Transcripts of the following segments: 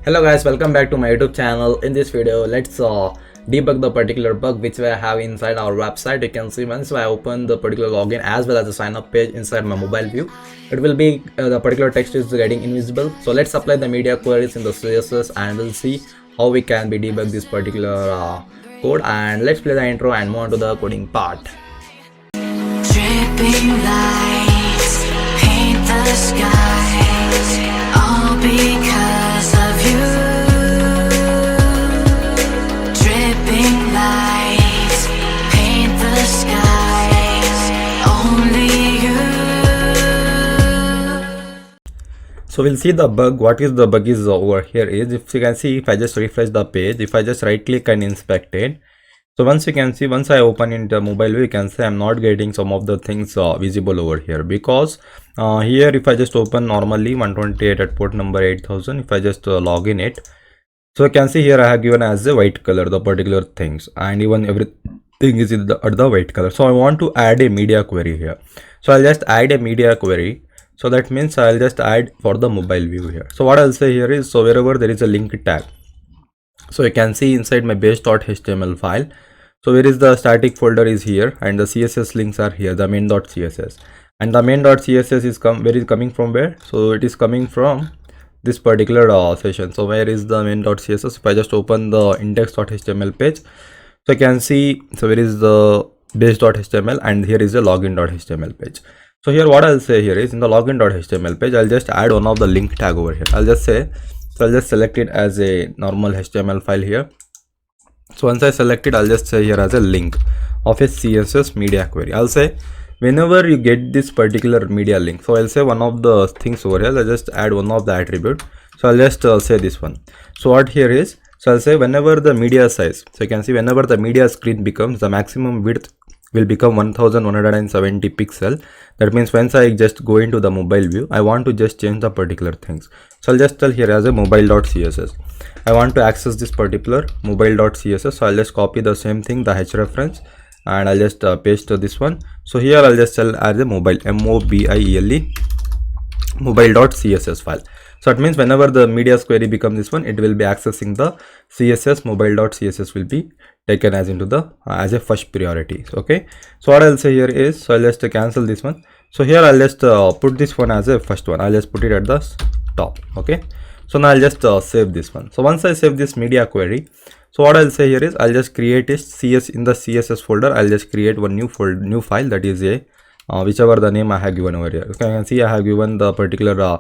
Hello guys, welcome back to my YouTube channel. In this video, let's debug the particular bug which I have inside our website. You can see once I open the particular login as well as the sign up page inside my mobile view, it will be the particular text is getting invisible. So let's apply the media queries in the CSS and we'll see how we can be debug this particular code. And let's play the intro and move on to the coding part. Dripping lights paint the skies, all because of you. Dripping lights paint the skies, only you. So we'll see the bug. What is the bug is over here is, if you can see, if I just refresh the page, if I just right click and inspect it, so once you can see, once I open into mobile view, you can see I'm not getting some of the things visible over here, because here if I just open normally 128 at port number 8000, if I just log in it, so you can see here I have given as a white color the particular things, and even everything is at the white color. So I want to add a media query here, so I'll just add a media query. So that means I'll just add for the mobile view here. So what I'll say here is, so wherever there is a link tag, so you can see inside my base.html file, so where is the static folder is here, and the CSS links are here, the main.css, and the main.css is coming from where? So it is coming from this particular session. So where is the main.css? If I just open the index.html page, so you can see, so where is the base.html, and here is the login.html page. So here what I'll say here is, in the login.html page, I'll just add one of the link tag over here. I'll just say, so I'll just select it as a normal HTML file here. So once I select it, I'll just say here as a link of a CSS media query. I'll say whenever you get this particular media link, so I'll say one of the things over here, I'll just add one of the attribute. So I'll just say this one. So what here is, so I'll say whenever the media size, so you can see whenever the media screen becomes, the maximum width will become 1170 pixel. That means once I just go into the mobile view, I want to just change the particular things. So I'll just tell here as a mobile.css, I want to access this particular mobile.css. So I'll just copy the same thing, the h reference, and I'll just paste this one. So here I'll just tell as a mobile, mobile, mobile.css file. So it means whenever the media query becomes this one, it will be accessing the CSS mobile.css will be taken as into the as a first priority. Okay, so what I'll say here is, so I'll just cancel this one. So here I'll just put this one as a first one. I'll just put it at the top. Okay, so now I'll just save this one. So once I save this media query, so what I'll say here is, I'll just create a CS in the CSS folder. I'll just create one new file, that is a whichever the name I have given over here. Okay, you can see I have given the particular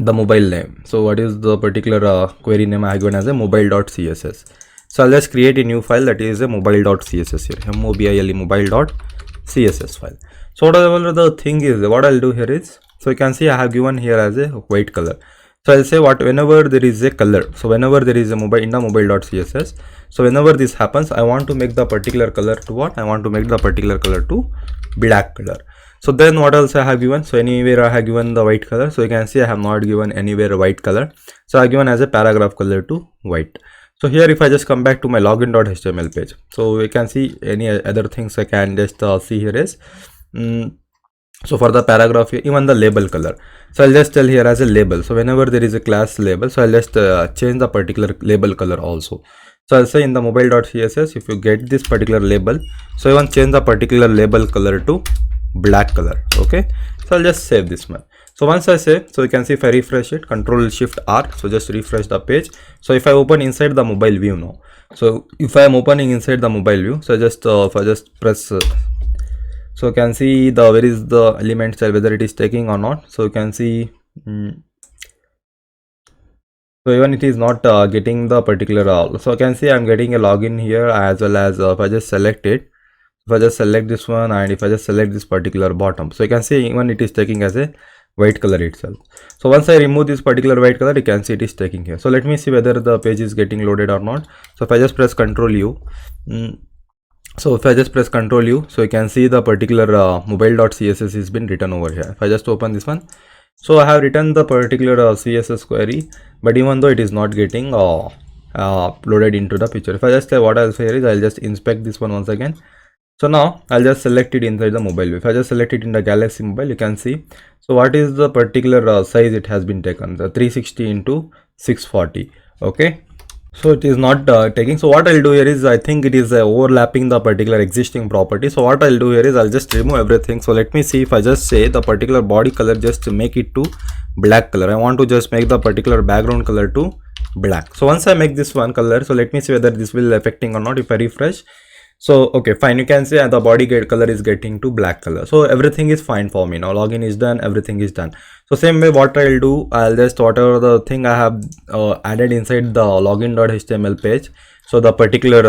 the mobile name. So what is the particular query name I have given as a mobile.css. So I'll just create a new file, that is a mobile.css here, mobile mobile.css file. So whatever the thing is, what I'll do here is, so you can see I have given here as a white color. So I'll say whenever there is a color, so whenever there is a mobile in the mobile.css, so whenever this happens, I want to make the particular color to what? I want to make the particular color to black color. So then what else I have given? So anywhere I have given the white color. So you can see I have not given anywhere white color. So I have given as a paragraph color to white. So here if I just come back to my login.html page, so you can see any other things I can just see here is, so for the paragraph here, even the label color. So I'll just tell here as a label. So whenever there is a class label, so I'll just change the particular label color also. So I'll say in the mobile.css, if you get this particular label, so you want to change the particular label color to black color. Okay, so I'll just save this one. So once I save, so you can see if I refresh it, Control Shift R, so just refresh the page. So if I open inside the mobile view now, so if I am opening inside the mobile view, so just if I just press, so you can see the where is the element cell, whether it is taking or not. So you can see, so even it is not getting the particular so you can see I'm getting a login here, as well as if I just select it, if I just select this one, and if I just select this particular bottom, so you can see even it is taking as a white color itself. So once I remove this particular white color, you can see it is taking here. So let me see whether the page is getting loaded or not. So if I just press Ctrl U, so if I just press Ctrl U, so you can see the particular mobile.css has been written over here. If I just open this one, so I have written the particular CSS query, but even though it is not getting loaded into the picture. If I just say, what I'll say here is, I'll just inspect this one once again. So now I'll just select it inside the mobile view. If I just select it in the Galaxy Mobile, you can see, so what is the particular size it has been taken, the 360 into 640. Okay, so it is not taking. So what I'll do here is, I think it is overlapping the particular existing property. So what I'll do here is, I'll just remove everything. So let me see if I just say the particular body color, just to make it to black color. I want to just make the particular background color to black. So once I make this one color, so let me see whether this will affecting or not. If I refresh, so okay, fine, you can see the body color is getting to black color. So everything is fine for me now. Login is done, everything is done. So same way, what I'll do, I'll just, whatever the thing I have added inside the login.html page, so the particular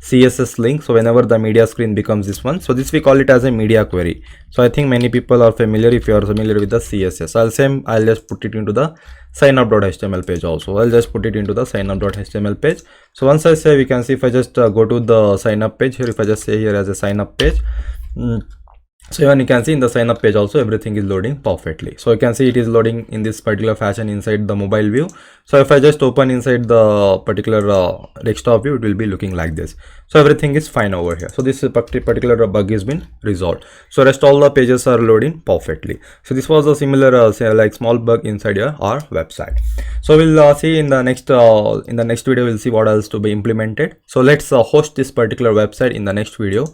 CSS link, so whenever the media screen becomes this one, so this we call it as a media query. So I think many people are familiar, if you are familiar with the CSS. I'll just put it into the signup.html page also. I'll just put it into the signup.html page. So once I say, we can see, if I just go to the sign up page here, if I just say here as a sign up page, so even you can see in the sign up page also, everything is loading perfectly. So you can see it is loading in this particular fashion inside the mobile view. So if I just open inside the particular desktop view, it will be looking like this. So everything is fine over here. So this particular bug has been resolved. So rest all the pages are loading perfectly. So this was a similar say like small bug inside our website. So we'll see in the next video, we'll see what else to be implemented. So let's host this particular website in the next video.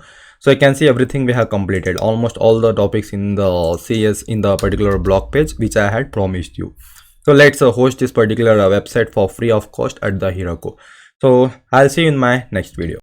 So you can see everything we have completed, almost all the topics in the CS in the particular blog page which I had promised you. So let's host this particular website for free of cost at the Heroku. So I'll see you in my next video.